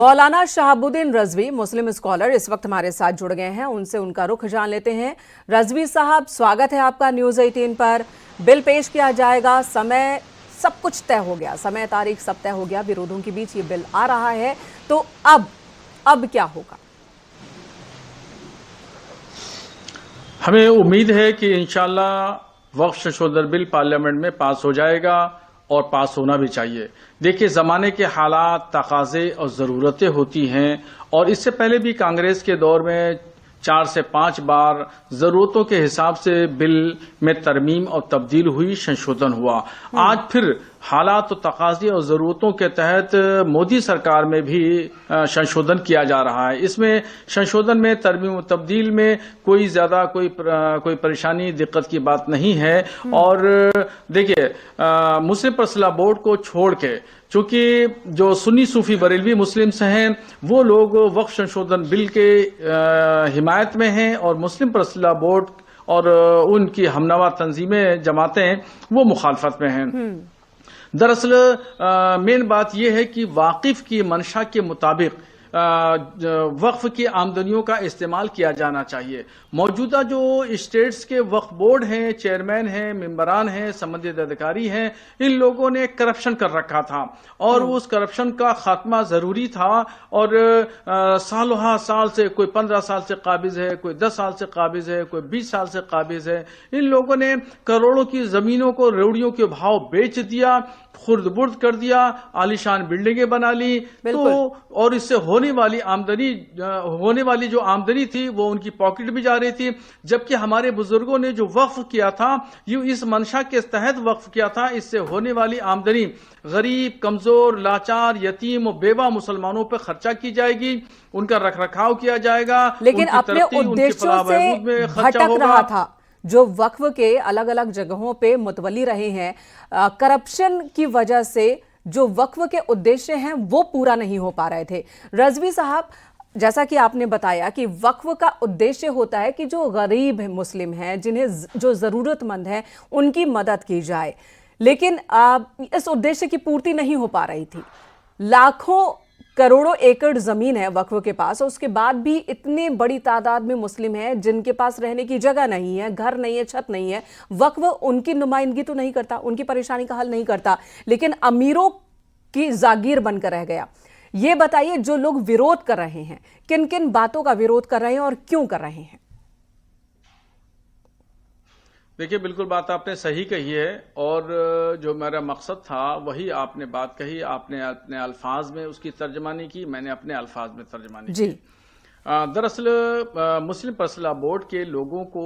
मौलाना शहाबुद्दीन रजवी मुस्लिम scholar इस वक्त हमारे साथ जुड़ गए हैं। उनसे उनका रुख जान लेते हैं। रजवी साहब, स्वागत है आपका न्यूज़ 18 पर। बिल पेश किया जाएगा, समय सब कुछ तय हो गया, समय तारीख सब तय हो गया, विरोधों के बीच ये बिल आ रहा है, तो अब क्या होगा? हमें उम्मीद है कि इंशाल्लाह वक्फ संशोधन बिल पार्लियामेंट में पास हो जाएगा और पास होना भी चाहिए। देखिए, जमाने के हालात, तकाजे और ज़रूरतें होती हैं, और इससे पहले भी कांग्रेस के दौर में 4 से 5 बार ज़रूरतों के हिसाब से बिल में तरमीम और तब्दील हुई, संशोधन हुआ। आज फिर हालात और तकाजे और ज़रूरतों के तहत मोदी सरकार में भी संशोधन किया जा रहा है। इसमें संशोधन में तरमीम और तब्दील में कोई ज़्यादा कोई परेशानी, दिक्कत की बात नहीं है। और देखिए, मुस्लिम पर्सनल लॉ बोर्ड को छोड़ के, चूंकि जो सुन्नी सूफी बरेलवी मुस्लिम्स हैं वो लोग वक्फ संशोधन बिल के हिमायत में हैं, और मुस्लिम पर्सनल लॉ बोर्ड और उनकी हमनवा तंजीमें, जमातें, वो मुखालफत में हैं। दरअसल मेन बात यह है कि वाकिफ की मंशा के मुताबिक वक्फ की आमदनियों का इस्तेमाल किया जाना चाहिए। मौजूदा जो स्टेट्स के वक्फ बोर्ड हैं, चेयरमैन हैं, मेंबरान हैं, संबंधित अधिकारी हैं, इन लोगों ने करप्शन कर रखा था, और उस करप्शन का खात्मा जरूरी था। और सालों साल से, कोई 15 साल से काबिज है, कोई 10 साल से काबिज है, कोई 20 साल से काबिज है। इन लोगों ने करोड़ों की जमीनों को रेवड़ियों के भाव बेच दिया, खुर्द-बुर्द कर दिया, आलीशान बिल्डिंगें बना ली। तो और इससे होने वाली जो आमदनी थी वो उनकी पॉकेट में जा रही थी। जबकि हमारे बुजुर्गों ने जो वक्फ किया था, ये इस मंशा के तहत वक्फ किया था, इससे होने वाली आमदनी गरीब, कमजोर, लाचार, यतीम और बेवा मुसलमानों पर खर्चा की जाएगी, उनका रखरखाव किया जाएगा, लेकिन अपने उद्देश्यों से भटक रहा था। जो वक्फ के अलग अलग जगहों पे मुतवली रहे हैं, करप्शन की वजह से जो वक्फ के उद्देश्य हैं वो पूरा नहीं हो पा रहे थे। रजवी साहब, जैसा कि आपने बताया कि वक्फ का उद्देश्य होता है कि जो गरीब मुस्लिम हैं, जिन्हें जो ज़रूरतमंद है, उनकी मदद की जाए, लेकिन इस उद्देश्य की पूर्ति नहीं हो पा रही थी। लाखों करोड़ों एकड़ जमीन है वक्फ के पास, और उसके बाद भी इतनी बड़ी तादाद में मुस्लिम हैं जिनके पास रहने की जगह नहीं है, घर नहीं है, छत नहीं है। वक्फ उनकी नुमाइंदगी तो नहीं करता, उनकी परेशानी का हल नहीं करता, लेकिन अमीरों की जागीर बनकर रह गया। ये बताइए, जो लोग विरोध कर रहे हैं, किन किन बातों का विरोध कर रहे हैं और क्यों कर रहे हैं? देखिए, बिल्कुल बात आपने सही कही है, और जो मेरा मकसद था वही आपने बात कही। आपने अपने अल्फाज में उसकी तर्जमानी की, मैंने अपने अल्फाज में तर्जमानी की। दरअसल मुस्लिम पर्सनल लॉ बोर्ड के लोगों को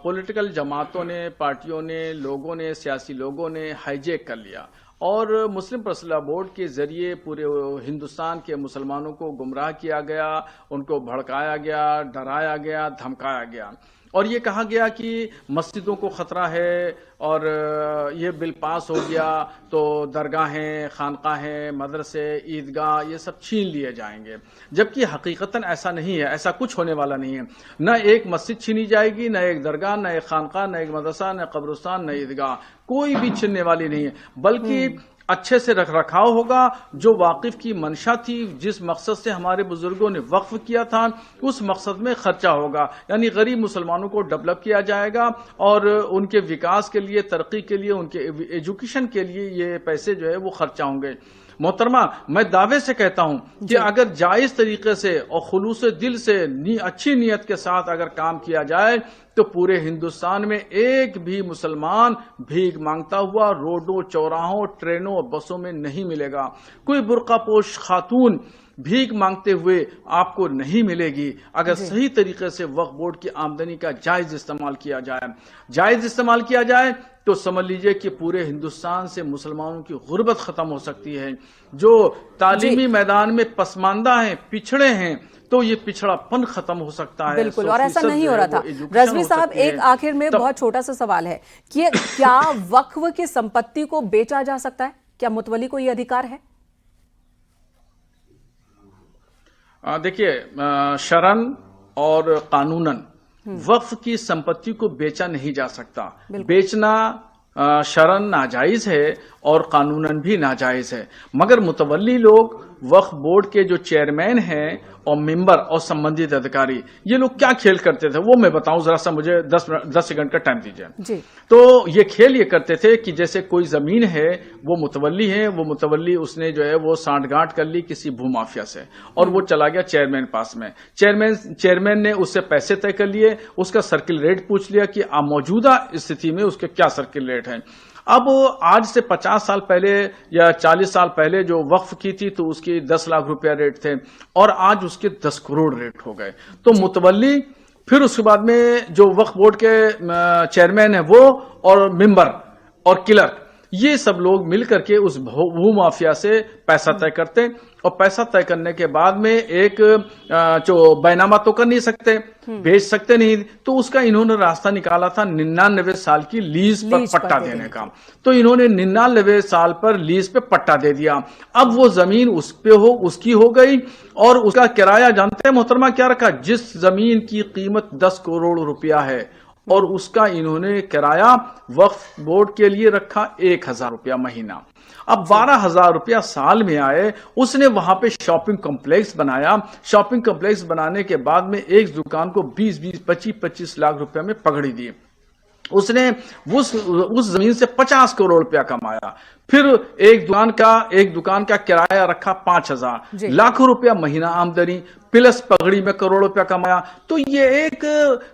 पॉलिटिकल जमातों ने, पार्टियों ने, लोगों ने, सियासी लोगों ने हाईजैक कर लिया, और मुस्लिम पर्सनल लॉ बोर्ड के जरिए पूरे हिंदुस्तान के मुसलमानों को गुमराह किया गया, उनको भड़काया गया, डराया गया, धमकाया गया, और ये कहा गया कि मस्जिदों को खतरा है, और ये बिल पास हो गया तो दरगाहें, खानकाहें, मदरसे, ईदगाह, ये सब छीन लिए जाएंगे। जबकि हकीकतन ऐसा नहीं है, ऐसा कुछ होने वाला नहीं है। न एक मस्जिद छीनी जाएगी, न एक दरगाह, न एक खानका, न एक मदरसा, न कब्रिस्तान, न ईदगाह, कोई भी छीनने वाली नहीं है। बल्कि अच्छे से रखरखाव होगा। जो वाकिफ की मंशा थी, जिस मकसद से हमारे बुजुर्गों ने वक्फ किया था, उस मकसद में खर्चा होगा। यानी गरीब मुसलमानों को डेवलप किया जाएगा, और उनके विकास के लिए, तरक्की के लिए, उनके एजुकेशन के लिए ये पैसे जो है वो खर्चा होंगे। मोहतरमा, मैं दावे से कहता हूं कि अगर जायज तरीके से और खुलूस दिल से, अच्छी नीयत के साथ अगर काम किया जाए, तो पूरे हिंदुस्तान में एक भी मुसलमान भीख मांगता हुआ रोडों, चौराहों, ट्रेनों और बसों में नहीं मिलेगा। कोई बुर्कापोश खातून भीख मांगते हुए आपको नहीं मिलेगी, अगर सही तरीके से वक्फ बोर्ड की आमदनी का जायज इस्तेमाल किया जाए। जायज इस्तेमाल किया जाए तो समझ लीजिए कि पूरे हिंदुस्तान से मुसलमानों की गुर्बत खत्म हो सकती है। जो तालीमी मैदान में पसमानदा हैं, पिछड़े हैं, तो ये पिछड़ापन खत्म हो सकता है। बिल्कुल, और ऐसा नहीं हो रहा था। रजवी साहब, एक आखिर में बहुत छोटा सा सवाल है कि क्या वक्फ की संपत्ति को बेचा जा सकता है? क्या मुतवली को ये अधिकार है? देखिए, शरन और कानूनन वक्फ की संपत्ति को बेचा नहीं जा सकता। बेचना शरन नाजायज है, और कानूनन भी नाजायज है। मगर मुतवल्ली लोग, वक्फ बोर्ड के जो चेयरमैन हैं और मेंबर और संबंधित अधिकारी, ये लोग क्या खेल करते थे वो मैं बताऊं, जरा सा मुझे 10 सेकंड का टाइम दीजिए जी। तो ये खेल ये करते थे कि जैसे कोई जमीन है, वो मुतवल्ली है, वो मुतवल्ली उसने जो है वो सांठगांठ कर ली किसी भूमाफिया से और वो चला गया चेयरमैन पास में। चेयरमैन ने उससे पैसे तय कर लिए, उसका सर्किल रेट पूछ लिया कि मौजूदा स्थिति में उसके क्या सर्किल रेट है। अब आज से 50 साल पहले या 40 साल पहले जो वक्फ की थी तो उसकी 10 लाख रुपया रेट थे और आज उसके 10 करोड़ रेट हो गए। तो मुतवल्ली, फिर उसके बाद में जो वक्फ बोर्ड के चेयरमैन है वो, और मेंबर और क्लर्क, ये सब लोग मिलकर के उस भू माफिया से पैसा तय करते और पैसा तय करने के बाद में एक जो बैनामा तो कर नहीं सकते, बेच सकते नहीं, तो उसका इन्होंने रास्ता निकाला था 99 साल की लीज पर पट्टा देने का। तो इन्होंने 99 साल पर लीज पे पट्टा दे दिया। अब वो जमीन उसकी हो गई और उसका किराया जानते हैं मोहतरमा क्या रखा? जिस जमीन की कीमत 10 करोड़ रुपया है और उसका इन्होंने किराया वक्फ बोर्ड के लिए रखा 1000 रुपया महीना। अब 12,000 रुपया साल में आए। उसने वहां पे शॉपिंग कॉम्प्लेक्स बनाया। शॉपिंग कॉम्प्लेक्स बनाने के बाद में एक दुकान को 20-20, 25-25 लाख रुपया में पकड़ी दी। उसने उस जमीन से 50 करोड़ रुपया कमाया। फिर एक दुकान का किराया रखा 5,000, लाखों रुपया महीना आमदनी, प्लस पगड़ी में करोड़ रुपया कमाया। तो ये एक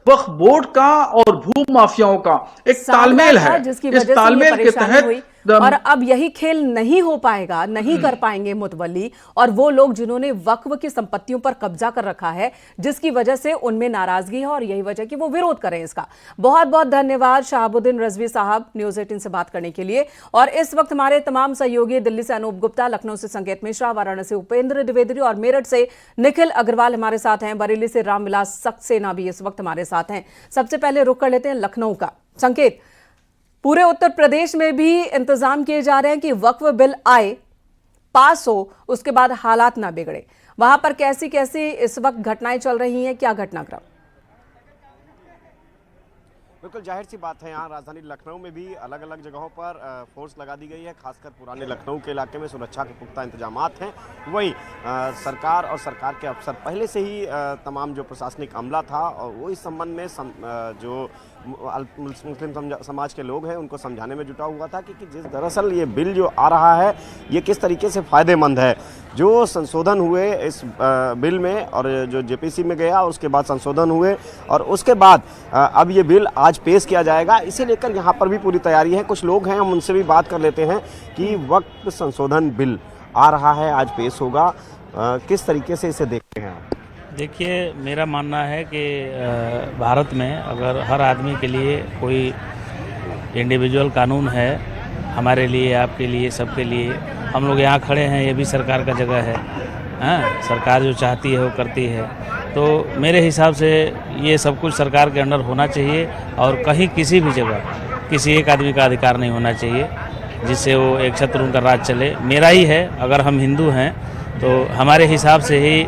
वक्फ बोर्ड का और भू माफियाओं का एक तालमेल है। इस तालमेल के तहत और अब यही खेल नहीं हो पाएगा, नहीं कर पाएंगे मुतवल्ली और वो लोग जिन्होंने वक्फ की संपत्तियों पर कब्जा कर रखा है, जिसकी वजह से उनमें नाराजगी है और यही वजह कि वो विरोध करें इसका। बहुत बहुत धन्यवाद शहाबुद्दीन रजवी साहब न्यूज़ 18 से बात करने के लिए। और इस वक्त हमारे तमाम सहयोगी, दिल्ली से अनूप गुप्ता, लखनऊ से संकेत मिश्रा, वाराणसी उपेंद्र द्विवेदी और मेरठ से निखिल अग्रवाल हमारे साथ हैं। बरेली से रामविलास सक्सेना भी इस वक्त हमारे साथ हैं। सबसे पहले रुख कर लेते हैं लखनऊ का। संकेत, पूरे उत्तर प्रदेश में भी इंतजाम किए जा रहे हैं कि वक्फ बिल आए, पास हो, उसके बाद हालात ना बिगड़े। वहां पर कैसी कैसी इस वक्त घटनाएं चल रही हैं, क्या घटनाक्रम? बिल्कुल जाहिर सी बात है, यहाँ राजधानी लखनऊ में भी अलग अलग जगहों पर फोर्स लगा दी गई है। खासकर पुराने लखनऊ के इलाके में सुरक्षा के पुख्ता इंतजामात हैं। वहीं सरकार और सरकार के अफसर पहले से ही तमाम जो प्रशासनिक अमला था और वो इस संबंध में जो मुस्लिम समाज के लोग हैं उनको समझाने में जुटा हुआ था कि जिस दरअसल ये बिल जो आ रहा है ये किस तरीके से फ़ायदेमंद है। जो संशोधन हुए इस बिल में और जो जेपीसी में गया उसके बाद संशोधन हुए और उसके बाद अब ये बिल आज पेश किया जाएगा। इसे लेकर यहाँ पर भी पूरी तैयारी है। कुछ लोग हैं, हम उनसे भी बात कर लेते हैं कि वक्फ संशोधन बिल आ रहा है, आज पेश होगा, किस तरीके से इसे देखते हैं आप? देखिए, मेरा मानना है कि भारत में अगर हर आदमी के लिए कोई इंडिविजुअल कानून है, हमारे लिए, आपके लिए, सबके लिए, हम लोग यहाँ खड़े हैं, ये भी सरकार का जगह है। हाँ, सरकार जो चाहती है वो करती है। तो मेरे हिसाब से ये सब कुछ सरकार के अंडर होना चाहिए और कहीं किसी भी जगह किसी एक आदमी का अधिकार नहीं होना चाहिए जिससे वो एक छत्र उनका राज चले। मेरा ही है, अगर हम हिंदू हैं तो हमारे हिसाब से ही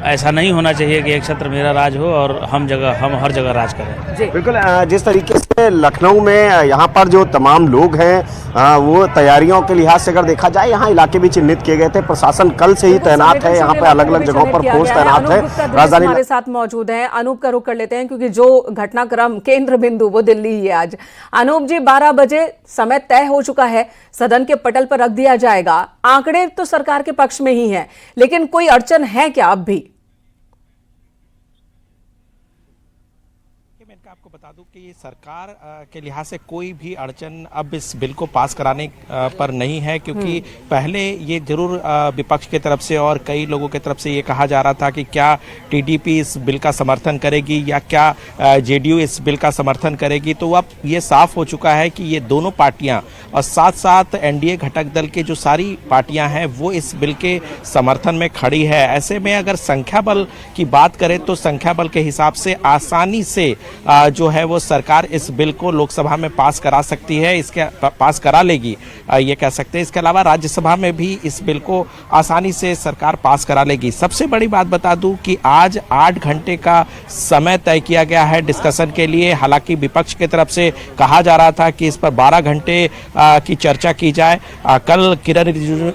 ऐसा नहीं होना चाहिए कि एक छत्र मेरा राज हो और हम हर जगह राज करें। बिल्कुल, जिस तरीके से लखनऊ में यहाँ पर जो तमाम लोग हैं वो तैयारियों के लिहाज से अगर देखा जाए, यहाँ इलाके भी चिन्हित किए गए थे। प्रशासन कल से ही तैनात है, यहाँ पे अलग अलग जगहों पर फोर्स तैनात है। राजधानी हमारे साथ मौजूद है। अनूप का रुख कर लेते हैं क्योंकि जो घटनाक्रम केंद्र बिंदु वो दिल्ली ही है आज। अनूप जी, 12 बजे समय तय हो चुका है, सदन के पटल पर रख दिया जाएगा। आंकड़े तो सरकार के पक्ष में ही हैं, लेकिन कोई अड़चन है क्या अब भी? आपको बता दूं कि सरकार के लिहाज से कोई भी अड़चन अब इस बिल को पास कराने पर नहीं है, क्योंकि पहले ये जरूर विपक्ष की तरफ से और कई लोगों की तरफ से ये कहा जा रहा था कि क्या टीडीपी इस बिल का समर्थन करेगी या क्या जेडीयू इस बिल का समर्थन करेगी। तो अब ये साफ हो चुका है कि ये दोनों पार्टियां और साथ साथ एनडीए घटक दल के जो सारी पार्टियां हैं वो इस बिल के समर्थन में खड़ी है। ऐसे में अगर संख्या बल की बात करें तो संख्या बल के हिसाब से आसानी से जो जो है वो सरकार इस बिल को लोकसभा में पास करा सकती है, इसके पास करा लेगी, ये कह सकते हैं। इसके अलावा राज्यसभा में भी इस बिल को आसानी से सरकार पास करा लेगी। सबसे बड़ी बात बता दूं कि आज 8 घंटे का समय तय किया गया है डिस्कशन के लिए। हालांकि विपक्ष की तरफ से कहा जा रहा था कि इस पर 12 घंटे की चर्चा की जाए। कल किरण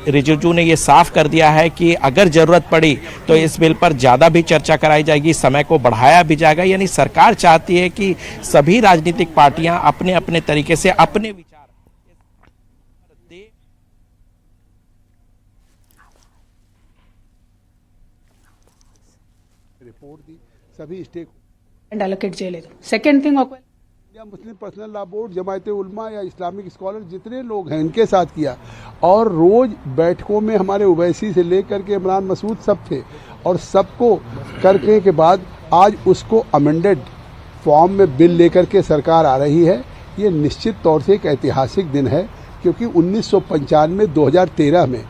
रिजिजू ने यह साफ कर दिया है कि अगर जरूरत पड़ी तो इस बिल पर ज्यादा भी चर्चा कराई जाएगी, समय को बढ़ाया भी जाएगा। यानी सरकार चाहती है कि सभी राजनीतिक पार्टियां अपने अपने तरीके से अपने विचार दे। रिपोर्ट दी सभी स्टेक and allocate చేయలేదు. Second thing या मुस्लिम पर्सनल लॉ बोर्ड, जमायत उलमा या इस्लामिक स्कॉलर जितने लोग हैं इनके साथ किया, और रोज बैठकों में हमारे ओवैसी से लेकर के इमरान मसूद सब थे, और सबको करने के बाद आज उसको अमेंडेड फॉर्म में बिल लेकर के सरकार आ रही है। ये निश्चित तौर से एक ऐतिहासिक दिन है, क्योंकि 1995-2013 में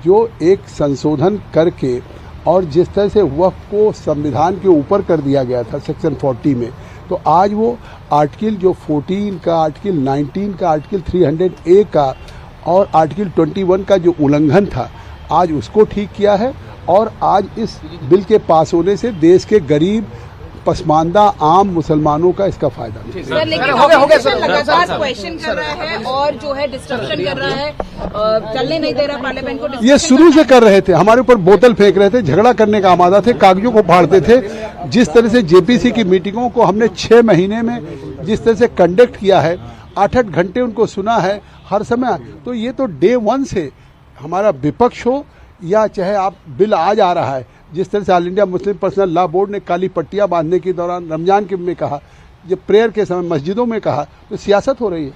जो एक संशोधन करके और जिस तरह से वक्फ को संविधान के ऊपर कर दिया गया था सेक्शन 40 में, तो आज वो आर्टिकल जो 14 का, आर्टिकल 19 का, आर्टिकल 300A का और आर्टिकल 21 का जो उल्लंघन था, आज उसको ठीक किया है। और आज इस बिल के पास होने से देश के गरीब, पसमानदा, आम मुसलमानों का इसका फायदा है। सर, लेकिन ऑपोजिशन लगातार क्वेश्चन कर रहा है और जो है डिस्ट्रक्शन कर रहा है, चलने नहीं दे रहा पार्लियामेंट को। ये शुरू से कर रहे थे, हमारे ऊपर बोतल फेंक रहे थे, झगड़ा करने का आमादा थे, कागजों को फाड़ते थे। जिस तरह से जेपीसी की मीटिंगों को हमने 6 महीने में जिस तरह से कंडक्ट किया है, 8-8 घंटे उनको सुना है हर समय, तो ये तो डे 1 से हमारा विपक्ष हो या चाहे आप बिल आज आ रहा है, जिस तरह से all India Muslim personal law board ने काली पट्टियां बांधने के दौरान रमजान के में कहा, जब प्रेयर के समय मस्जिदों में कहा, तो सियासत हो रही है।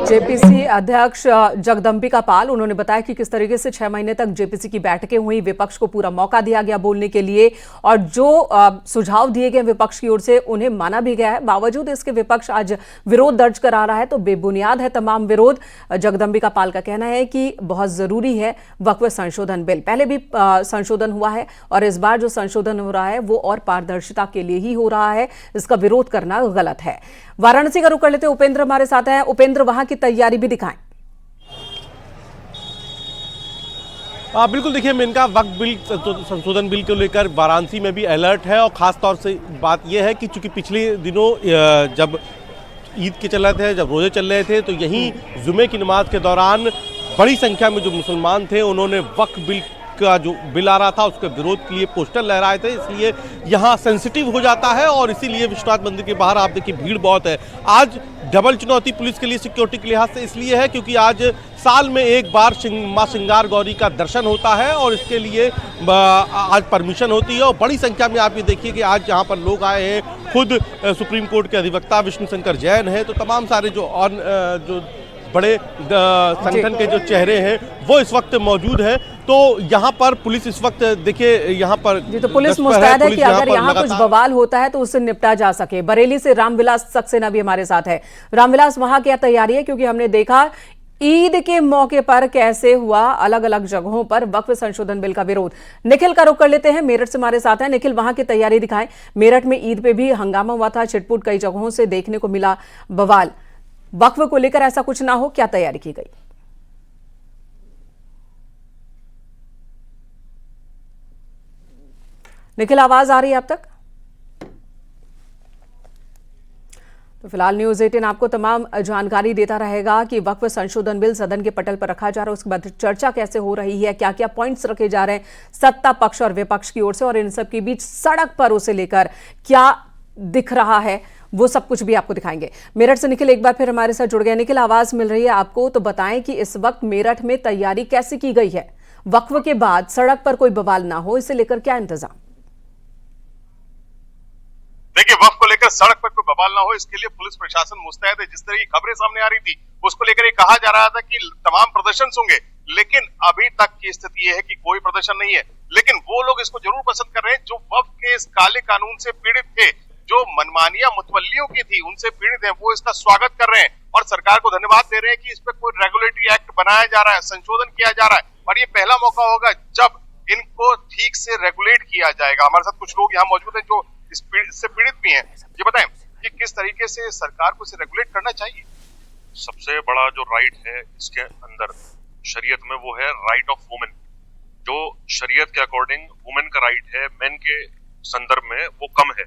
जेपीसी अध्यक्ष जगदम्बिका पाल, उन्होंने बताया कि किस तरीके से 6 महीने तक जेपीसी की बैठकें हुई, विपक्ष को पूरा मौका दिया गया बोलने के लिए, और जो सुझाव दिए गए विपक्ष की ओर से उन्हें माना भी गया है। बावजूद इसके विपक्ष आज विरोध दर्ज करा रहा है, तो बेबुनियाद है तमाम विरोध। जगदम्बिका पाल का कहना है कि बहुत जरूरी है वक्फ संशोधन बिल। पहले भी संशोधन हुआ है और इस बार जो संशोधन हो रहा है वो और पारदर्शिता के लिए ही हो रहा है, इसका विरोध करना गलत है। वाराणसी का रुख कर लेते हैं, उपेंद्र हमारे साथ हैं। उपेंद्र, वहां की तैयारी भी दिखाएं। बिल्कुल, देखिए मेनका वक्फ बिल संशोधन बिल को लेकर वाराणसी में भी अलर्ट है, और खास तौर से बात यह है कि चूंकि पिछले दिनों जब ईद के चल रहे थे, जब रोजे चल रहे थे, तो यहीं जुमे की नमाज के दौरान बड़ी संख्या में जो मुसलमान थे उन्होंने वक्फ बिल का जो बिल आ रहा था उसके विरोध के लिए पोस्टर लहराए थे। इसलिए यहाँ सेंसिटिव हो जाता है, और इसीलिए विश्वनाथ मंदिर के बाहर आप देखिए भीड़ बहुत है। आज डबल चुनौती पुलिस के लिए सिक्योरिटी के लिहाज से इसलिए है क्योंकि आज साल में एक बार मां श्रृंगार गौरी का दर्शन होता है, और इसके लिए आज परमिशन होती है। और बड़ी संख्या में आप ये देखिए कि आज यहाँ पर लोग आए हैं, खुद सुप्रीम कोर्ट के अधिवक्ता विष्णु शंकर जैन है, तो तमाम सारे जो बड़े संगठन के जो चेहरे हैं वो इस वक्त मौजूद है। तो यहाँ पर पुलिस इस वक्त देखिए यहाँ पर जी, तो पुलिस मुस्तैद है कि अगर यहाँ कुछ बवाल होता है तो उससे निपटा जा सके। बरेली से रामविलास सक्सेना भी हमारे साथ है। रामविलास, वहां क्या तैयारी है? क्योंकि हमने देखा ईद के मौके पर कैसे हुआ अलग अलग जगहों पर वक्फ संशोधन बिल का विरोध। निखिल का रुख कर लेते हैं, मेरठ से हमारे साथ है। निखिल, वहां की तैयारी दिखाएं। मेरठ में ईद पे भी हंगामा हुआ था, छिटपुट कई जगहों से देखने को मिला बवाल। वक्फ को लेकर ऐसा कुछ ना हो, क्या तैयारी की गई? निखिल, आवाज आ रही है आप तक? तो फिलहाल न्यूज़ 18 आपको तमाम जानकारी देता रहेगा कि वक्फ संशोधन बिल सदन के पटल पर रखा जा रहा है, उसके बाद चर्चा कैसे हो रही है, क्या क्या पॉइंट्स रखे जा रहे हैं सत्ता पक्ष और विपक्ष की ओर से, और इन सब के बीच सड़क पर उसे लेकर क्या दिख रहा है, वो सब कुछ भी आपको दिखाएंगे। मेरठ से निखिल एक बार फिर हमारे साथ जुड़ गए। निखिल, आवाज मिल रही है आपको, तो बताएं कि इस वक्त मेरठ में तैयारी कैसे की गई है, वक्फ के बाद सड़क पर कोई बवाल ना हो, इसे लेकर क्या इंतजाम? देखिए, वक्फ को लेकर सड़क पर कोई बवाल ना हो, इसके लिए पुलिस प्रशासन मुस्तैद है। जिस तरह की खबरें सामने आ रही थी उसको लेकर ये कहा जा रहा था कि तमाम प्रदर्शन होंगे, लेकिन अभी तक की स्थिति यह है कि कोई प्रदर्शन नहीं है। लेकिन वो लोग इसको जरूर पसंद कर रहे हैं जो वक्फ के इस काले कानून से पीड़ित थे, जो मनमानियां मुतवल्लियों की थी उनसे पीड़ित हैं, वो इसका स्वागत कर रहे हैं और सरकार को धन्यवाद दे रहे हैं कि इस पर कोई रेगुलेटरी एक्ट बनाया जा रहा है, संशोधन किया जा रहा है। और ये पहला मौका होगा जब इनको ठीक से रेगुलेट किया जाएगा। हमारे साथ कुछ लोग यहाँ मौजूद हैं जो इससे पीड़ित भी हैं। ये बताएं कि किस तरीके से सरकार को इसे रेगुलेट करना चाहिए। सबसे बड़ा जो राइट है इसके अंदर शरीयत में वो है राइट ऑफ वुमेन। जो शरीयत के अकॉर्डिंग वुमेन का राइट है मेन के संदर्भ में वो कम है,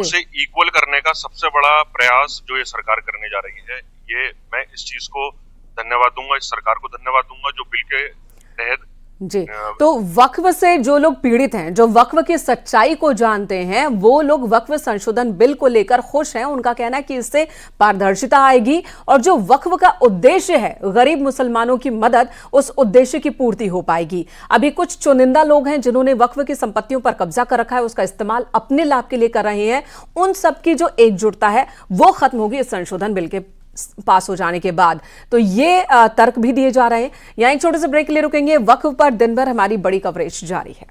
उसे इक्वल करने का सबसे बड़ा प्रयास जो ये सरकार करने जा रही है, ये मैं इस चीज को धन्यवाद दूंगा, इस सरकार को धन्यवाद दूंगा जो बिल के तहत जी। तो वक्फ से जो लोग पीड़ित हैं, जो वक्फ की सच्चाई को जानते हैं, वो लोग वक्फ संशोधन बिल को लेकर खुश हैं। उनका कहना है कि इससे पारदर्शिता आएगी और जो वक्फ का उद्देश्य है गरीब मुसलमानों की मदद, उस उद्देश्य की पूर्ति हो पाएगी। अभी कुछ चुनिंदा लोग हैं जिन्होंने वक्फ की संपत्तियों पर कब्जा कर रखा है, उसका इस्तेमाल अपने लाभ के लिए कर रहे हैं। उन सबकी जो एकजुटता है वो खत्म होगी इस संशोधन बिल के पास हो जाने के बाद। तो ये तर्क भी दिए जा रहे हैं। यहां एक छोटे से ब्रेक के लिए रुकेंगे। वक्फ पर दिन भर हमारी बड़ी कवरेज जारी है।